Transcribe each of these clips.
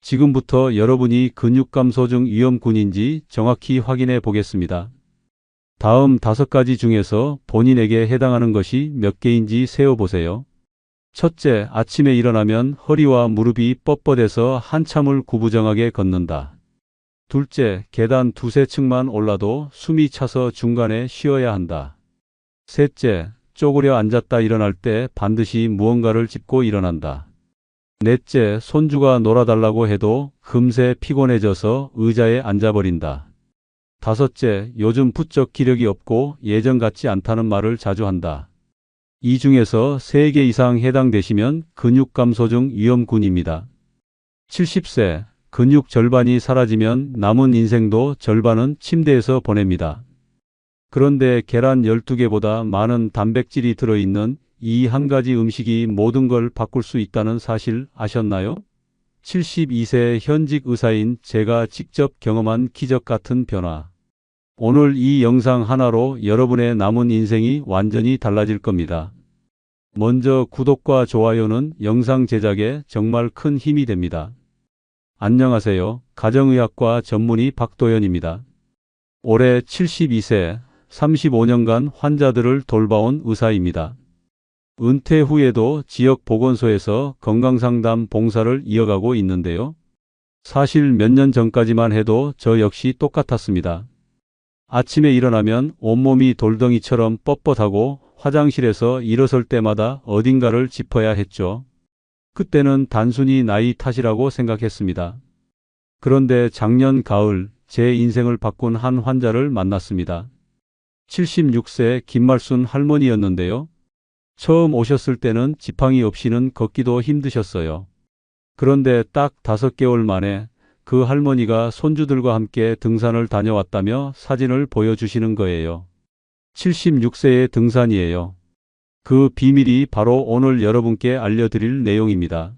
지금부터 여러분이 근육감소증 위험군인지 정확히 확인해 보겠습니다. 다음 5가지 중에서 본인에게 해당하는 것이 몇 개인지 세어보세요. 첫째, 아침에 일어나면 허리와 무릎이 뻣뻣해서 한참을 구부정하게 걷는다. 둘째, 계단 두세 층만 올라도 숨이 차서 중간에 쉬어야 한다. 셋째, 쪼그려 앉았다 일어날 때 반드시 무언가를 짚고 일어난다. 넷째, 손주가 놀아달라고 해도 금세 피곤해져서 의자에 앉아버린다. 다섯째, 요즘 부쩍 기력이 없고 예전 같지 않다는 말을 자주 한다. 이 중에서 3개 이상 해당되시면 근육감소증 위험군입니다. 70세, 근육 절반이 사라지면 남은 인생도 절반은 침대에서 보냅니다. 그런데 계란 12개보다 많은 단백질이 들어있는 이 한 가지 음식이 모든 걸 바꿀 수 있다는 사실 아셨나요? 72세 현직 의사인 제가 직접 경험한 기적 같은 변화. 오늘 이 영상 하나로 여러분의 남은 인생이 완전히 달라질 겁니다. 먼저 구독과 좋아요는 영상 제작에 정말 큰 힘이 됩니다. 안녕하세요. 가정의학과 전문의 박도현입니다. 올해 72세, 35년간 환자들을 돌봐온 의사입니다. 은퇴 후에도 지역 보건소에서 건강상담 봉사를 이어가고 있는데요. 사실 몇 년 전까지만 해도 저 역시 똑같았습니다. 아침에 일어나면 온몸이 돌덩이처럼 뻣뻣하고 화장실에서 일어설 때마다 어딘가를 짚어야 했죠. 그때는 단순히 나이 탓이라고 생각했습니다. 그런데 작년 가을 제 인생을 바꾼 한 환자를 만났습니다. 76세 김말순 할머니였는데요. 처음 오셨을 때는 지팡이 없이는 걷기도 힘드셨어요. 그런데 딱 5개월 만에 그 할머니가 손주들과 함께 등산을 다녀왔다며 사진을 보여주시는 거예요. 76세의 등산이에요. 그 비밀이 바로 오늘 여러분께 알려드릴 내용입니다.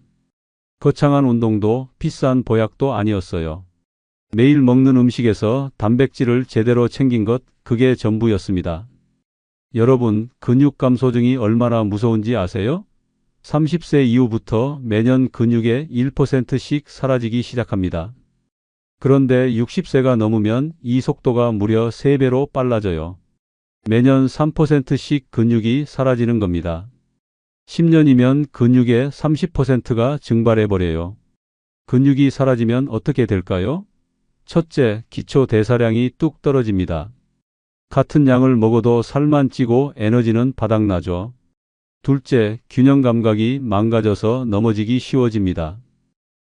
거창한 운동도 비싼 보약도 아니었어요. 매일 먹는 음식에서 단백질을 제대로 챙긴 것, 그게 전부였습니다. 여러분, 근육감소증이 얼마나 무서운지 아세요? 30세 이후부터 매년 근육의 1%씩 사라지기 시작합니다. 그런데 60세가 넘으면 이 속도가 무려 3배로 빨라져요. 매년 3%씩 근육이 사라지는 겁니다. 10년이면 근육의 30%가 증발해버려요. 근육이 사라지면 어떻게 될까요? 첫째, 기초 대사량이 뚝 떨어집니다. 같은 양을 먹어도 살만 찌고 에너지는 바닥나죠. 둘째, 균형 감각이 망가져서 넘어지기 쉬워집니다.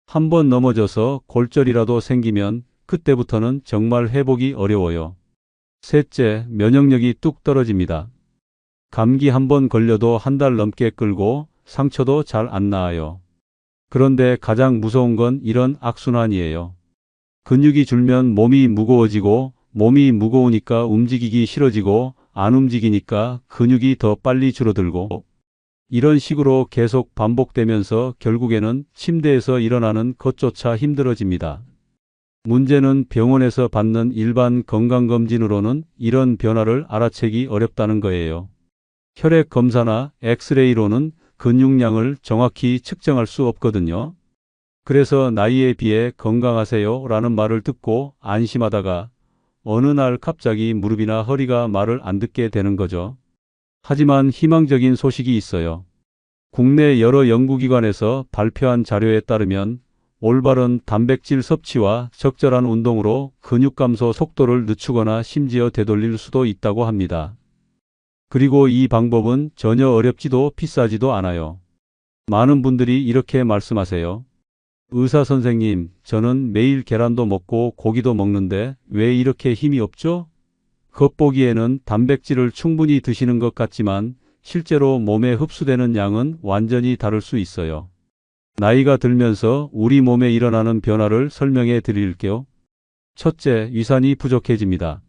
한번 넘어져서 골절이라도 생기면 그때부터는 정말 회복이 어려워요. 셋째, 면역력이 뚝 떨어집니다. 감기 한번 걸려도 한 달 넘게 끌고 상처도 잘 안 나아요. 그런데 가장 무서운 건 이런 악순환이에요. 근육이 줄면 몸이 무거워지고 몸이 무거우니까 움직이기 싫어지고 안 움직이니까 근육이 더 빨리 줄어들고 이런 식으로 계속 반복되면서 결국에는 침대에서 일어나는 것조차 힘들어집니다. 문제는 병원에서 받는 일반 건강검진으로는 이런 변화를 알아채기 어렵다는 거예요. 혈액 검사나 엑스레이로는 근육량을 정확히 측정할 수 없거든요. 그래서 나이에 비해 건강하세요 라는 말을 듣고 안심하다가 어느 날 갑자기 무릎이나 허리가 말을 안 듣게 되는 거죠. 하지만 희망적인 소식이 있어요. 국내 여러 연구기관에서 발표한 자료에 따르면 올바른 단백질 섭취와 적절한 운동으로 근육 감소 속도를 늦추거나 심지어 되돌릴 수도 있다고 합니다. 그리고 이 방법은 전혀 어렵지도 비싸지도 않아요. 많은 분들이 이렇게 말씀하세요. 의사 선생님, 저는 매일 계란도 먹고 고기도 먹는데 왜 이렇게 힘이 없죠? 겉보기에는 단백질을 충분히 드시는 것 같지만 실제로 몸에 흡수되는 양은 완전히 다를 수 있어요. 나이가 들면서 우리 몸에 일어나는 변화를 설명해 드릴게요. 첫째, 위산이 부족해집니다.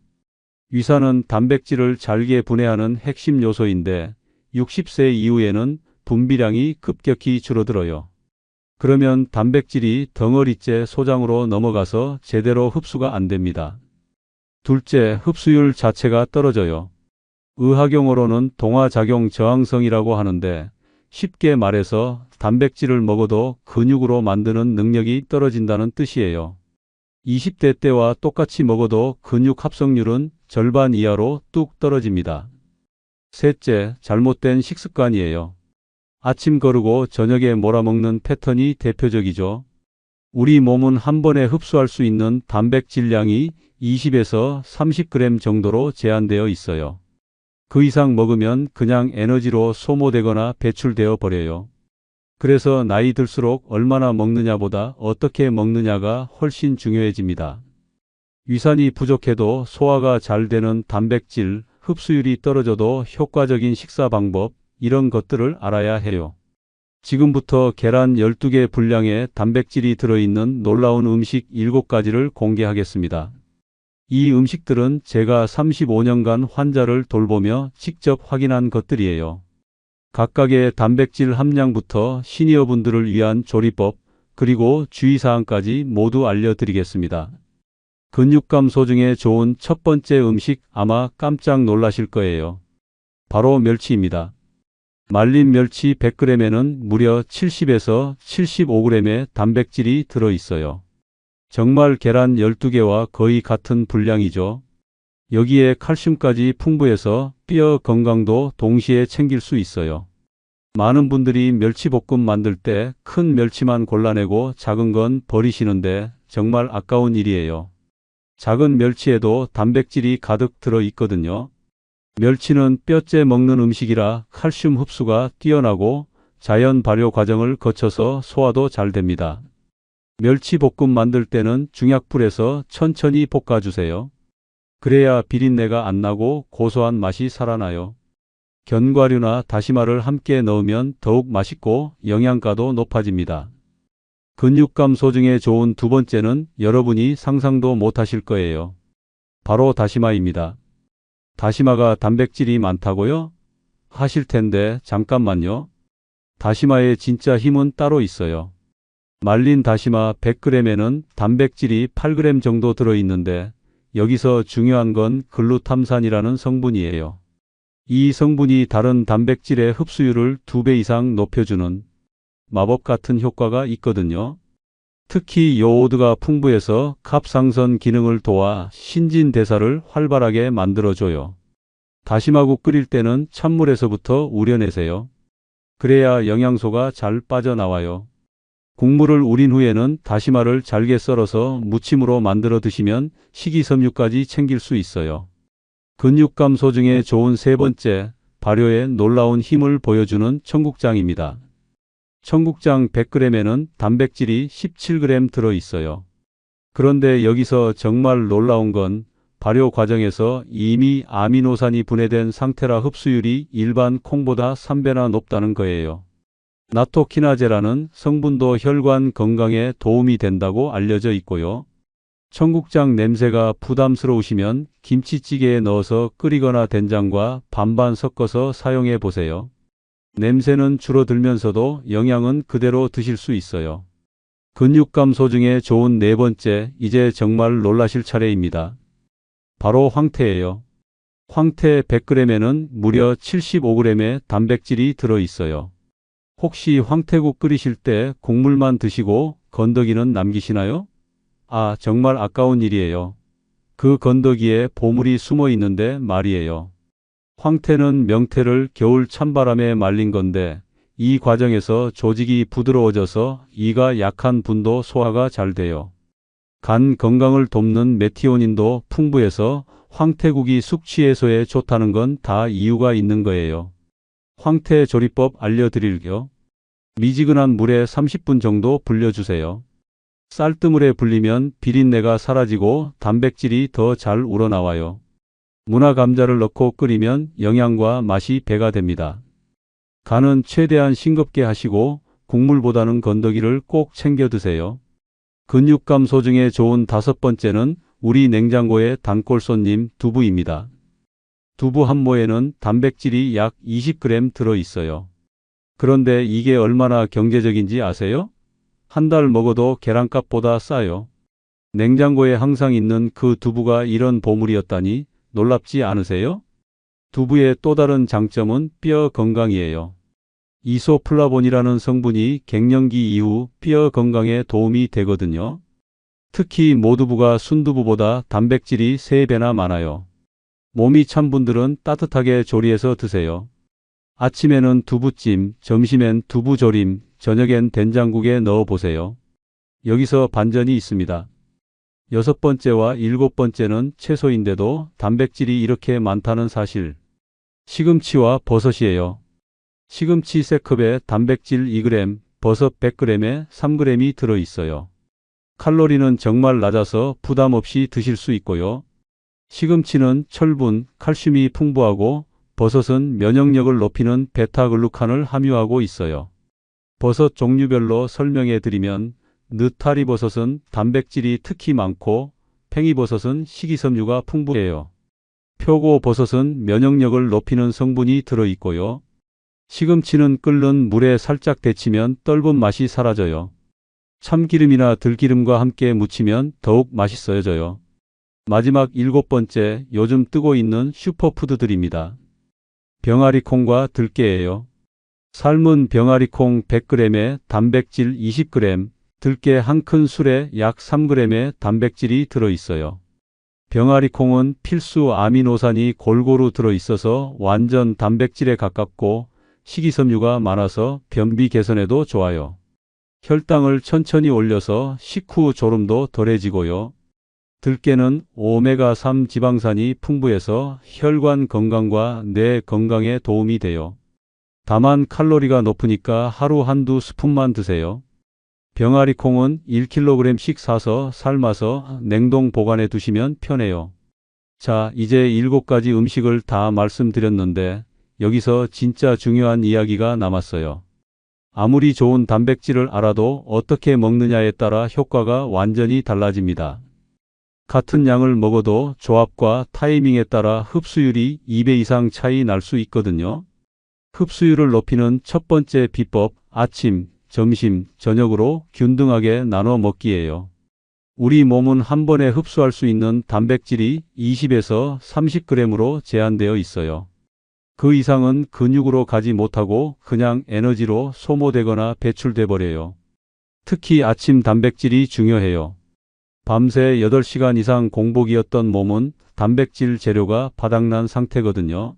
위산은 단백질을 잘게 분해하는 핵심 요소인데 60세 이후에는 분비량이 급격히 줄어들어요. 그러면 단백질이 덩어리째 소장으로 넘어가서 제대로 흡수가 안 됩니다. 둘째, 흡수율 자체가 떨어져요. 의학용어로는 동화작용 저항성이라고 하는데 쉽게 말해서 단백질을 먹어도 근육으로 만드는 능력이 떨어진다는 뜻이에요. 20대 때와 똑같이 먹어도 근육 합성률은 절반 이하로 뚝 떨어집니다. 셋째, 잘못된 식습관이에요. 아침 거르고 저녁에 몰아먹는 패턴이 대표적이죠. 우리 몸은 한 번에 흡수할 수 있는 단백질량이 20에서 30g 정도로 제한되어 있어요. 그 이상 먹으면 그냥 에너지로 소모되거나 배출되어 버려요. 그래서 나이 들수록 얼마나 먹느냐보다 어떻게 먹느냐가 훨씬 중요해집니다. 위산이 부족해도 소화가 잘 되는 단백질, 흡수율이 떨어져도 효과적인 식사 방법, 이런 것들을 알아야 해요. 지금부터 계란 12개 분량의 단백질이 들어있는 놀라운 음식 7가지를 공개하겠습니다. 이 음식들은 제가 35년간 환자를 돌보며 직접 확인한 것들이에요. 각각의 단백질 함량부터 시니어분들을 위한 조리법, 그리고 주의사항까지 모두 알려드리겠습니다. 근육 감소 중에 좋은 첫 번째 음식 아마 깜짝 놀라실 거예요. 바로 멸치입니다. 말린 멸치 100g에는 무려 70에서 75g의 단백질이 들어있어요. 정말 계란 12개와 거의 같은 분량이죠. 여기에 칼슘까지 풍부해서 뼈 건강도 동시에 챙길 수 있어요. 많은 분들이 멸치볶음 만들 때 큰 멸치만 골라내고 작은 건 버리시는데 정말 아까운 일이에요. 작은 멸치에도 단백질이 가득 들어 있거든요. 멸치는 뼈째 먹는 음식이라 칼슘 흡수가 뛰어나고 자연 발효 과정을 거쳐서 소화도 잘 됩니다. 멸치볶음 만들 때는 중약불에서 천천히 볶아주세요. 그래야 비린내가 안 나고 고소한 맛이 살아나요. 견과류나 다시마를 함께 넣으면 더욱 맛있고 영양가도 높아집니다. 근육 감소 중에 좋은 두 번째는 여러분이 상상도 못하실 거예요. 바로 다시마입니다. 다시마가 단백질이 많다고요? 하실 텐데 잠깐만요. 다시마의 진짜 힘은 따로 있어요. 말린 다시마 100g에는 단백질이 8g 정도 들어있는데 여기서 중요한 건 글루탐산이라는 성분이에요. 이 성분이 다른 단백질의 흡수율을 2배 이상 높여주는 마법 같은 효과가 있거든요. 특히 요오드가 풍부해서 갑상선 기능을 도와 신진대사를 활발하게 만들어줘요. 다시마국 끓일 때는 찬물에서부터 우려내세요. 그래야 영양소가 잘 빠져나와요. 국물을 우린 후에는 다시마를 잘게 썰어서 무침으로 만들어 드시면 식이섬유까지 챙길 수 있어요. 근육 감소 중에 좋은 세 번째, 발효의 놀라운 힘을 보여주는 청국장입니다. 청국장 100g에는 단백질이 17g 들어있어요. 그런데 여기서 정말 놀라운 건 발효 과정에서 이미 아미노산이 분해된 상태라 흡수율이 일반 콩보다 3배나 높다는 거예요. 나토키나제라는 성분도 혈관 건강에 도움이 된다고 알려져 있고요. 청국장 냄새가 부담스러우시면 김치찌개에 넣어서 끓이거나 된장과 반반 섞어서 사용해 보세요. 냄새는 줄어들면서도 영양은 그대로 드실 수 있어요. 근육 감소 중에 좋은 네 번째, 이제 정말 놀라실 차례입니다. 바로 황태예요. 황태 100g에는 무려 75g의 단백질이 들어있어요. 혹시 황태국 끓이실 때 국물만 드시고 건더기는 남기시나요? 아, 정말 아까운 일이에요. 그 건더기에 보물이 숨어 있는데 말이에요. 황태는 명태를 겨울 찬바람에 말린 건데 이 과정에서 조직이 부드러워져서 이가 약한 분도 소화가 잘 돼요. 간 건강을 돕는 메티오닌도 풍부해서 황태국이 숙취 해소에 좋다는 건 다 이유가 있는 거예요. 황태 조리법 알려드릴게요. 미지근한 물에 30분 정도 불려주세요. 쌀뜨물에 불리면 비린내가 사라지고 단백질이 더 잘 우러나와요. 무나 감자를 넣고 끓이면 영양과 맛이 배가 됩니다. 간은 최대한 싱겁게 하시고 국물보다는 건더기를 꼭 챙겨 드세요. 근육 감소 중에 좋은 다섯 번째는 우리 냉장고의 단골 손님 두부입니다. 두부 한 모에는 단백질이 약 20g 들어있어요. 그런데 이게 얼마나 경제적인지 아세요? 한 달 먹어도 계란값보다 싸요. 냉장고에 항상 있는 그 두부가 이런 보물이었다니 놀랍지 않으세요? 두부의 또 다른 장점은 뼈 건강이에요. 이소플라본이라는 성분이 갱년기 이후 뼈 건강에 도움이 되거든요. 특히 모두부가 순두부보다 단백질이 3배나 많아요. 몸이 찬 분들은 따뜻하게 조리해서 드세요. 아침에는 두부찜, 점심엔 두부조림, 저녁엔 된장국에 넣어 보세요. 여기서 반전이 있습니다. 6번째와 7번째는 채소인데도 단백질이 이렇게 많다는 사실. 시금치와 버섯이에요. 시금치 3컵에 단백질 2g, 버섯 100g에 3g이 들어있어요. 칼로리는 정말 낮아서 부담 없이 드실 수 있고요. 시금치는 철분, 칼슘이 풍부하고 버섯은 면역력을 높이는 베타글루칸을 함유하고 있어요. 버섯 종류별로 설명해 드리면 느타리 버섯은 단백질이 특히 많고 팽이버섯은 식이섬유가 풍부해요. 표고버섯은 면역력을 높이는 성분이 들어있고요. 시금치는 끓는 물에 살짝 데치면 떫은 맛이 사라져요. 참기름이나 들기름과 함께 무치면 더욱 맛있어져요. 마지막 7번째, 요즘 뜨고 있는 슈퍼푸드들입니다. 병아리콩과 들깨예요. 삶은 병아리콩 100g에 단백질 20g, 들깨 한 큰술에 약 3g의 단백질이 들어있어요. 병아리콩은 필수 아미노산이 골고루 들어있어서 완전 단백질에 가깝고 식이섬유가 많아서 변비 개선에도 좋아요. 혈당을 천천히 올려서 식후 졸음도 덜해지고요. 들깨는 오메가3 지방산이 풍부해서 혈관 건강과 뇌 건강에 도움이 돼요. 다만 칼로리가 높으니까 하루 한두 스푼만 드세요. 병아리콩은 1kg씩 사서 삶아서 냉동 보관해 두시면 편해요. 자, 이제 7가지 음식을 다 말씀드렸는데 여기서 진짜 중요한 이야기가 남았어요. 아무리 좋은 단백질을 알아도 어떻게 먹느냐에 따라 효과가 완전히 달라집니다. 같은 양을 먹어도 조합과 타이밍에 따라 흡수율이 2배 이상 차이 날 수 있거든요. 흡수율을 높이는 첫 번째 비법, 아침, 점심, 저녁으로 균등하게 나눠 먹기예요. 우리 몸은 한 번에 흡수할 수 있는 단백질이 20에서 30g으로 제한되어 있어요. 그 이상은 근육으로 가지 못하고 그냥 에너지로 소모되거나 배출돼 버려요. 특히 아침 단백질이 중요해요. 밤새 8시간 이상 공복이었던 몸은 단백질 재료가 바닥난 상태거든요.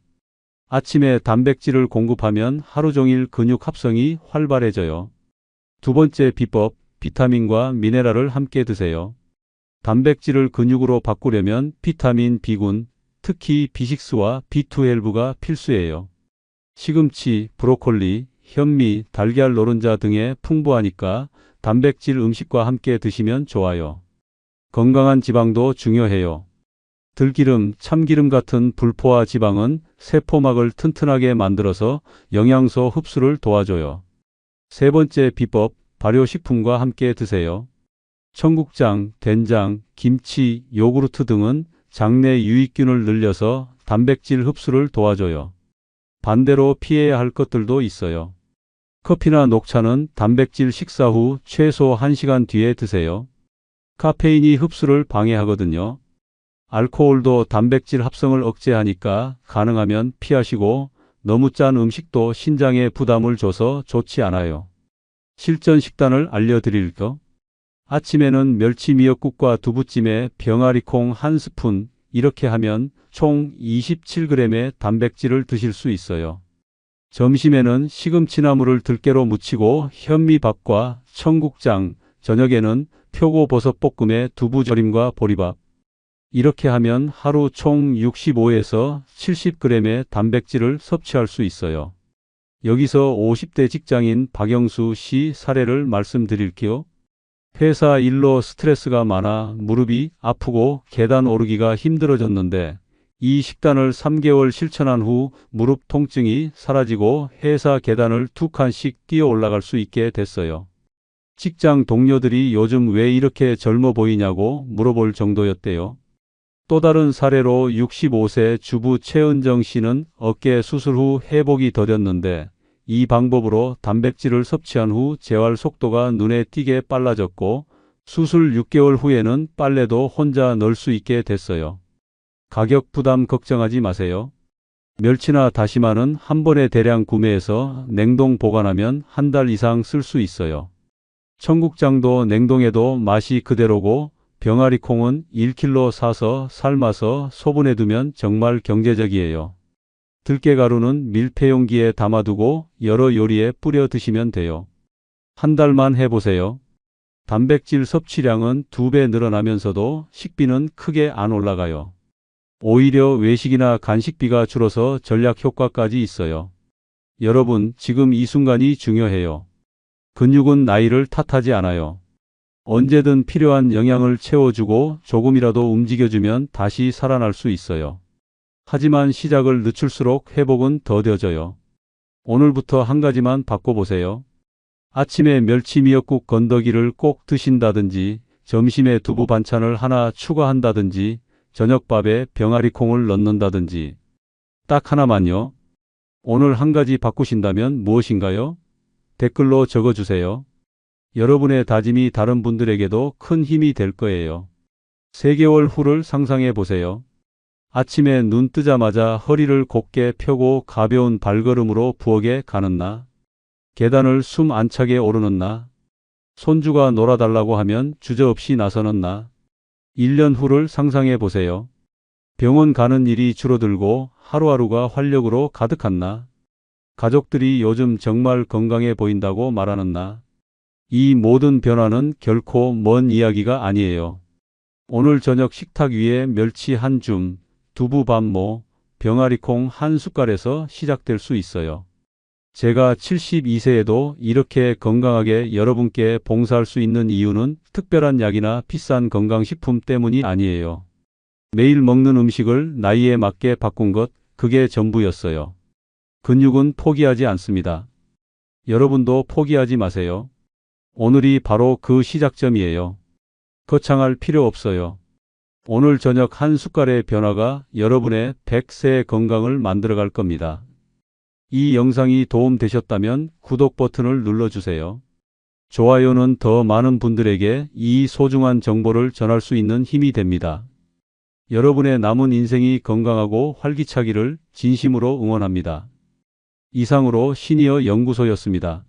아침에 단백질을 공급하면 하루 종일 근육 합성이 활발해져요. 두 번째 비법, 비타민과 미네랄을 함께 드세요. 단백질을 근육으로 바꾸려면 비타민 B군, 특히 B6와 B12가 필수예요. 시금치, 브로콜리, 현미, 달걀 노른자 등에 풍부하니까 단백질 음식과 함께 드시면 좋아요. 건강한 지방도 중요해요. 들기름, 참기름 같은 불포화 지방은 세포막을 튼튼하게 만들어서 영양소 흡수를 도와줘요. 세 번째 비법, 발효식품과 함께 드세요. 청국장, 된장, 김치, 요구르트 등은 장내 유익균을 늘려서 단백질 흡수를 도와줘요. 반대로 피해야 할 것들도 있어요. 커피나 녹차는 단백질 식사 후 최소 1시간 뒤에 드세요. 카페인이 흡수를 방해하거든요. 알코올도 단백질 합성을 억제하니까 가능하면 피하시고 너무 짠 음식도 신장에 부담을 줘서 좋지 않아요. 실전 식단을 알려드릴게요. 아침에는 멸치 미역국과 두부찜에 병아리콩 1스푼, 이렇게 하면 총 27g의 단백질을 드실 수 있어요. 점심에는 시금치나물을 들깨로 무치고 현미밥과 청국장, 저녁에는 표고버섯 볶음에 두부조림과 보리밥. 이렇게 하면 하루 총 65에서 70g의 단백질을 섭취할 수 있어요. 여기서 50대 직장인 박영수 씨 사례를 말씀드릴게요. 회사 일로 스트레스가 많아 무릎이 아프고 계단 오르기가 힘들어졌는데 이 식단을 3개월 실천한 후 무릎 통증이 사라지고 회사 계단을 2칸씩 뛰어 올라갈 수 있게 됐어요. 직장 동료들이 요즘 왜 이렇게 젊어 보이냐고 물어볼 정도였대요. 또 다른 사례로 65세 주부 최은정 씨는 어깨 수술 후 회복이 더뎠는데 이 방법으로 단백질을 섭취한 후 재활 속도가 눈에 띄게 빨라졌고 수술 6개월 후에는 빨래도 혼자 넣을 수 있게 됐어요. 가격 부담 걱정하지 마세요. 멸치나 다시마는 한 번에 대량 구매해서 냉동 보관하면 한 달 이상 쓸 수 있어요. 청국장도 냉동해도 맛이 그대로고 병아리 콩은 1kg 사서 삶아서 소분해두면 정말 경제적이에요. 들깨가루는 밀폐용기에 담아두고 여러 요리에 뿌려 드시면 돼요. 한 달만 해보세요. 단백질 섭취량은 2배 늘어나면서도 식비는 크게 안 올라가요. 오히려 외식이나 간식비가 줄어서 전략 효과까지 있어요. 여러분, 지금 이 순간이 중요해요. 근육은 나이를 탓하지 않아요. 언제든 필요한 영양을 채워주고 조금이라도 움직여주면 다시 살아날 수 있어요. 하지만 시작을 늦출수록 회복은 더뎌져요. 오늘부터 한 가지만 바꿔보세요. 아침에 멸치 미역국 건더기를 꼭 드신다든지, 점심에 두부 반찬을 하나 추가한다든지, 저녁밥에 병아리 콩을 넣는다든지. 딱 하나만요. 오늘 한 가지 바꾸신다면 무엇인가요? 댓글로 적어주세요. 여러분의 다짐이 다른 분들에게도 큰 힘이 될 거예요. 3개월 후를 상상해 보세요. 아침에 눈 뜨자마자 허리를 곧게 펴고 가벼운 발걸음으로 부엌에 가는 나. 계단을 숨 안 차게 오르는 나. 손주가 놀아달라고 하면 주저없이 나서는 나. 1년 후를 상상해 보세요. 병원 가는 일이 줄어들고 하루하루가 활력으로 가득한 나. 가족들이 요즘 정말 건강해 보인다고 말하는 나. 이 모든 변화는 결코 먼 이야기가 아니에요. 오늘 저녁 식탁 위에 멸치 한 줌, 두부 반모, 병아리콩 한 숟갈에서 시작될 수 있어요. 제가 72세에도 이렇게 건강하게 여러분께 봉사할 수 있는 이유는 특별한 약이나 비싼 건강식품 때문이 아니에요. 매일 먹는 음식을 나이에 맞게 바꾼 것, 그게 전부였어요. 근육은 포기하지 않습니다. 여러분도 포기하지 마세요. 오늘이 바로 그 시작점이에요. 거창할 필요 없어요. 오늘 저녁 한 숟갈의 변화가 여러분의 100세의 건강을 만들어갈 겁니다. 이 영상이 도움되셨다면 구독 버튼을 눌러주세요. 좋아요는 더 많은 분들에게 이 소중한 정보를 전할 수 있는 힘이 됩니다. 여러분의 남은 인생이 건강하고 활기차기를 진심으로 응원합니다. 이상으로 시니어 연구소였습니다.